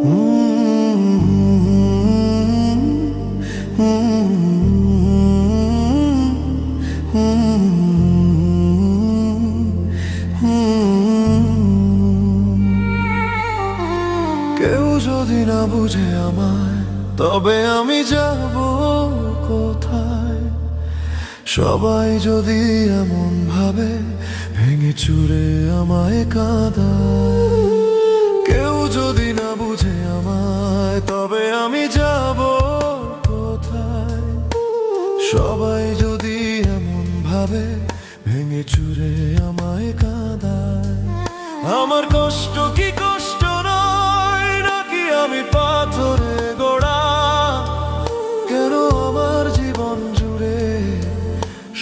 কেউ যদি না বুঝে আমায়, তবে আমি যাব কোথায়? সবাই যদি এমন ভাবে, ভেঙে চুরে আমায় কাঁদায়। কেউ যদি না বুঝে আমায়, তবে আমি যাব কোথায়? সবাই যদি এমন ভাবে, ভেঙে চুরে আমায় কাঁদায়। আমার কষ্ট কি কষ্ট নয় নাকি আমি পাথরে গড়া? কেন আমার জীবন জুড়ে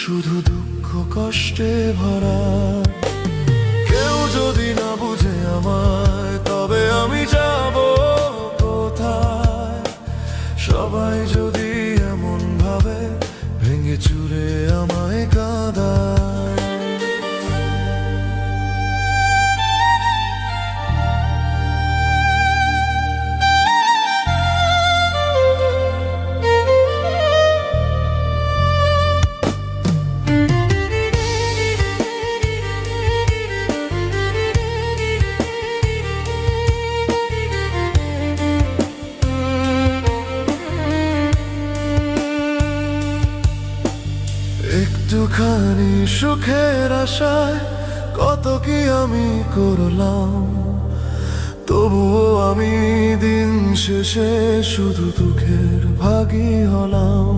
শুধু দুঃখ কষ্টে ভরা? কেউ যদি না বুঝে আমায়, তবে আমি যাব কোথায়? সবাই যদি এমন ভাবে, ভেঙে চুরে আমায় কাঁদায়। একটুখানি সুখের আশায় কত কি আমি করলাম, তবুও আমি দিন শেষে শুধু দুঃখের ভাগী হলাম।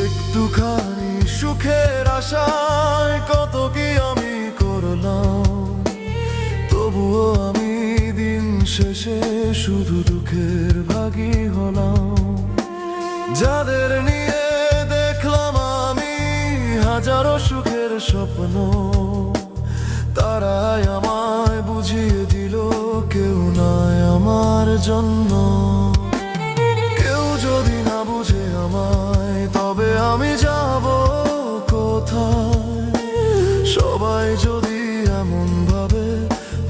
একটুখানি সুখের আশায় কত কি আমি করলাম, তবুও আমি দিন শেষে শুধু দুঃখের ভাগী হলাম। যাদের নিয়ে দেখলাম আমি হাজারো সুখের স্বপ্ন, তারাই আমায় বুঝিয়ে দিল কেউ নয় আমার জন্য। কেউ যদি না বুঝে আমায়, তবে আমি যাব কোথায়? সবাই যদি এমন ভাবে,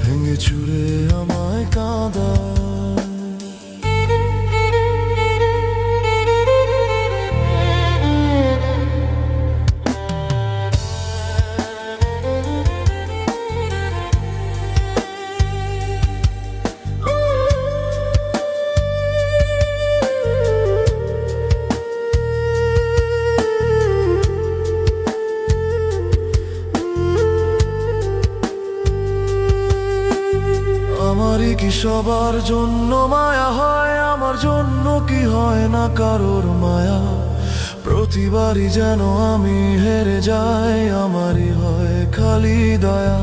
ভেঙে চুরে আমায় কাঁদায়। আমারই কি সবার জন্য মায়া হয়? আমার জন্য কি হয় না কারোর মায়া? প্রতিবারই যেন আমি হেরে যাই, আমারই হয় খালি দয়া।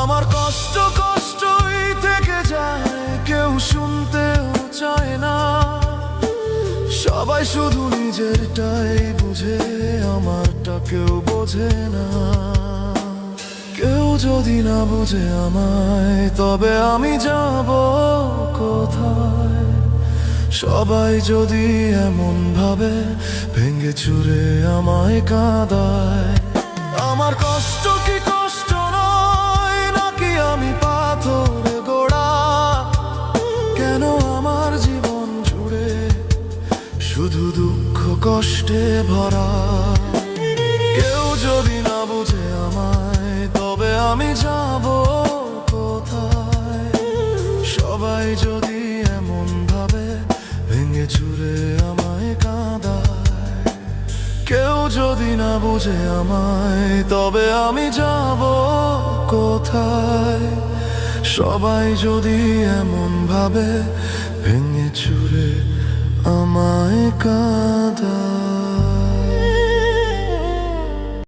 আমার কষ্ট কষ্টই থেকে যায়, কেউ শুনতেও চায় না। সবাই শুধু নিজেরটাই বুঝে, আমারটা কেউ বোঝে না। কেউ যদি না বুঝে আমায়, তবে আমি যাব কোথায়? সবাই যদি এমন ভাবে, ভেঙে চুরে আমায় কাঁদায়। আমার কষ্ট কি কষ্ট নয় নাকি আমি পাথরে গড়া? কেন আমার জীবন জুড়ে শুধু দুঃখ কষ্টে ভরা? কেউ যদি না বুঝে আমায়, তবে আমি যাব কোথায়? সবাই যদি এমন ভাবে, ভেঙে চুরে আমায় কাঁদায়। কেউ যদি না বুঝে আমায়, তবে আমি যাব কোথায়? সবাই যদি এমন ভাবে, ভেঙে চুরে আমায় কাঁদায়।